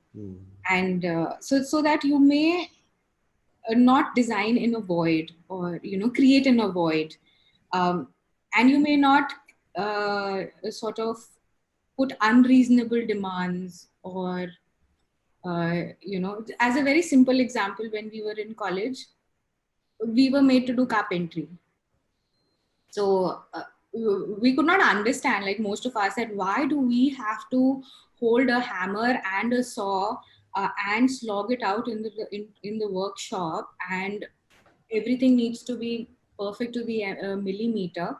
And so that you may not design in a void, or create in a void, and you may not sort of put unreasonable demands, or as a very simple example, when we were in college, we were made to do carpentry. So we could not understand, like most of us said, why do we have to hold a hammer and a saw and slog it out in the workshop, and everything needs to be perfect to the millimeter?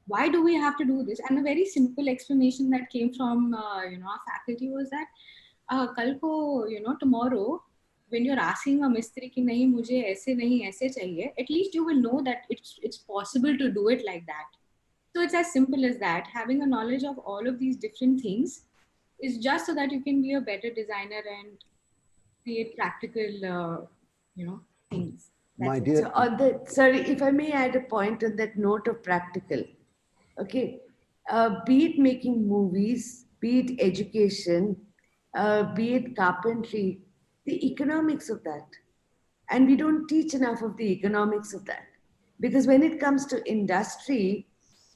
Why do we have to do this? And a very simple explanation that came from our faculty was that कल को tomorrow when you're asking a mistri ki nahi mujhe aise nahi aise chahiye, at least you will know that it's possible to do it like that. So it's as simple as that. Having a knowledge of all of these different things is just so that you can be a better designer and create practical things. My That's it. dear, So on the, sorry, if I may add a point on that note of practical, okay, be it making movies, be it education, be it carpentry, the economics of that. And we don't teach enough of the economics of that. Because when it comes to industry,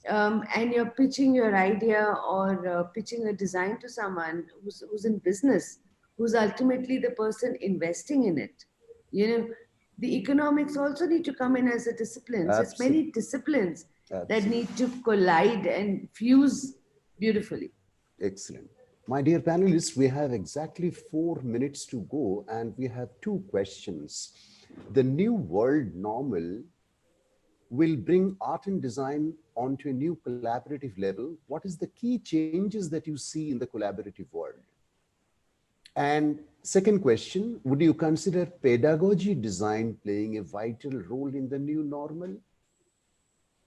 and you're pitching your idea or pitching a design to someone who's in business, who's ultimately the person investing in it, you know, the economics also need to come in as a discipline. So it's many disciplines that need to collide and fuse beautifully. Excellent. My dear panelists, we have exactly 4 minutes to go and we have 2 questions. The new world normal will bring art and design onto a new collaborative level. What is the key changes that you see in the collaborative world? And second question, would you consider pedagogy design playing a vital role in the new normal,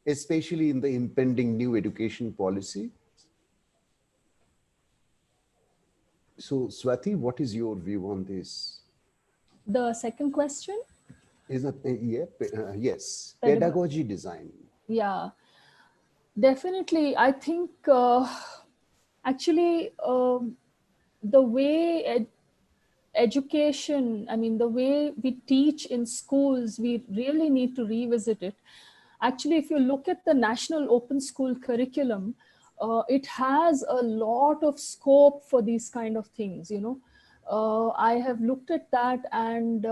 especially in the impending new education policy? So Swati, what is your view on this? The second question? Is it, yes, pedagogy design. Yeah, definitely. I think actually the way education, I mean, the way we teach in schools, we really need to revisit it. Actually, if you look at the National Open School curriculum, it has a lot of scope for these kind of things, you know. I have looked at that, and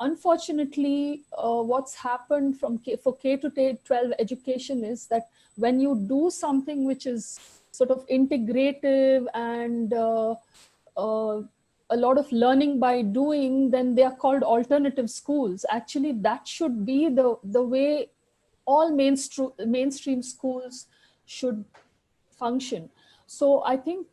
unfortunately, what's happened for K to 12 education is that when you do something which is sort of integrative and a lot of learning by doing, then they are called alternative schools. Actually, that should be the way all mainstream schools should function. So I think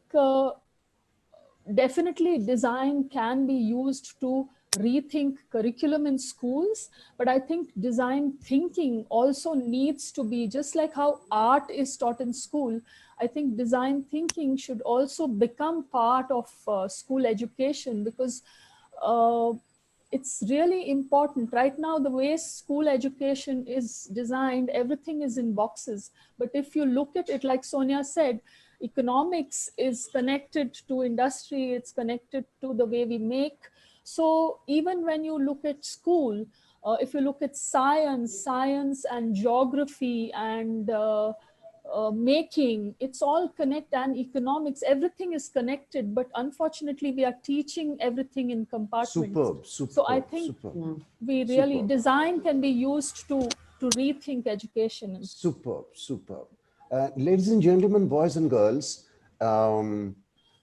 definitely design can be used to rethink curriculum in schools, but I think design thinking also needs to be, just like how art is taught in school, I think design thinking should also become part of school education, because it's really important. Right now, the way school education is designed, everything is in boxes. But if you look at it, like Sonia said, economics is connected to industry, it's connected to the way we make. So even when you look at school, if you look at science and geography and making, it's all connected, and economics, everything is connected, but unfortunately we are teaching everything in compartments. So I think we really, design can be used to rethink education. Superb. Ladies and gentlemen, boys and girls,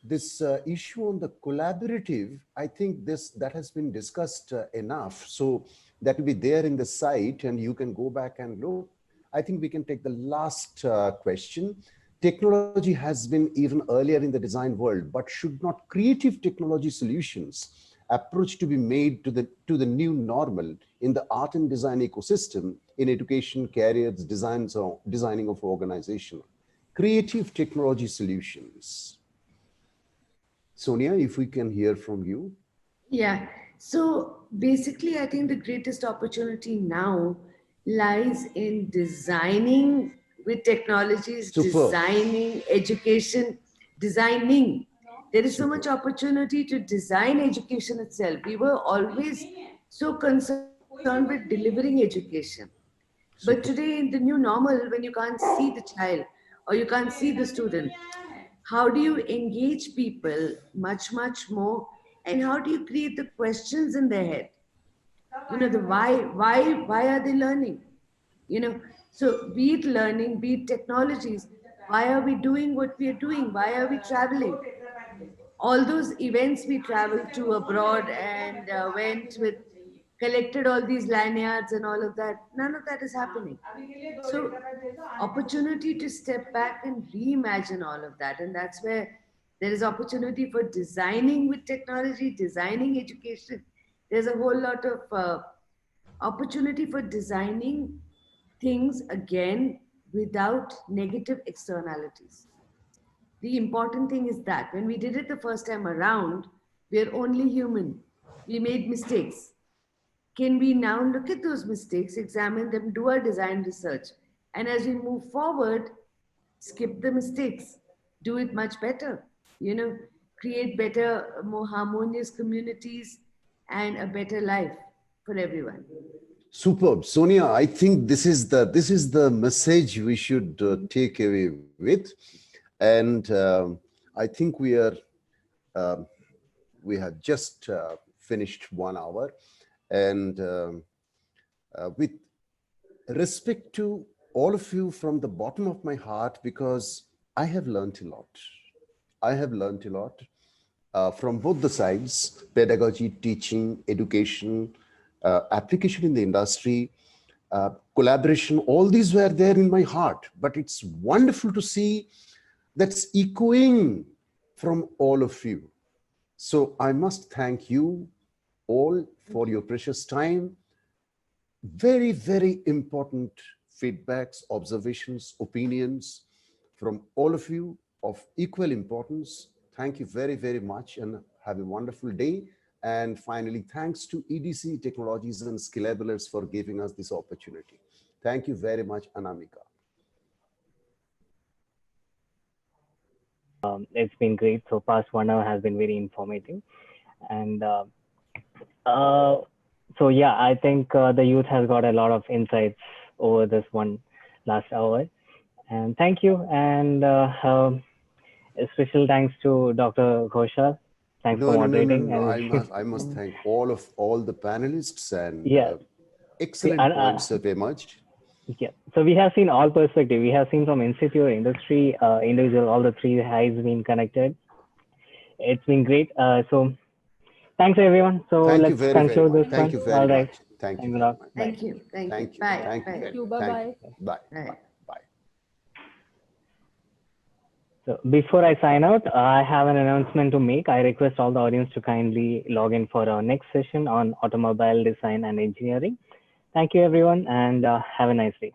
this issue on the collaborative, I think that has been discussed enough. So that will be there in the site and you can go back and look. I think we can take the last question. Technology has been even earlier in the design world, but should not creative technology solutions approach to be made to the new normal in the art and design ecosystem in education, careers, designing of organization? Creative technology solutions. Sonia, if we can hear from you. Yeah. So basically, I think the greatest opportunity now lies in designing with technologies, designing education, designing. There is so much opportunity to design education itself. We were always so concerned with delivering education. But today, in the new normal, when you can't see the child or you can't see the student, how do you engage people much more? And how do you create the questions in their head? You know, the why are they learning? You know, so be it learning, be it technologies, why are we doing what we are doing? Why are we traveling? All those events we traveled to abroad and went with, collected all these lanyards and all of that, none of that is happening. So opportunity to step back and reimagine all of that. And that's where There is opportunity for designing with technology, designing education. There's a whole lot of opportunity for designing things again without negative externalities. The important thing is that when we did it the first time around, we're only human. We made mistakes. Can we now look at those mistakes, examine them, do our design research, and as we move forward, skip the mistakes, do it much better, you know, create better, more harmonious communities and a better life for everyone. Superb. Sonia, I think this is the message we should take away with. And I think we have just finished 1 hour. And with respect to all of you from the bottom of my heart, because I have learned a lot. I have learned a lot from both the sides: pedagogy, teaching, education, application in the industry, collaboration. All these were there in my heart. But it's wonderful to see that's echoing from all of you. So I must thank you all for your precious time. Very, very important feedbacks, observations, opinions from all of you of equal importance. Thank you very, very much and have a wonderful day. And finally, thanks to EDC Technologies and Skillablers for giving us this opportunity. Thank you very much, Anamika. It's been great. So past 1 hour has been very informative. And so yeah, I think the youth has got a lot of insights over this one last hour. And thank you. And a special thanks to Dr. Ghoshal. Thanks for moderating. No. I must thank all the panelists and yeah, excellent points of emerged. Yeah, so we have seen all perspective. We have seen from institute, industry, individual, all the three has been connected. It's been great. So thanks everyone. So let's conclude this one. Thank you very much. Thank you. Thank you. Bye. Thank you. Bye-bye. Bye. So before I sign out, I have an announcement to make. I request all the audience to kindly log in for our next session on automobile design and engineering. Thank you, everyone, and have a nice day.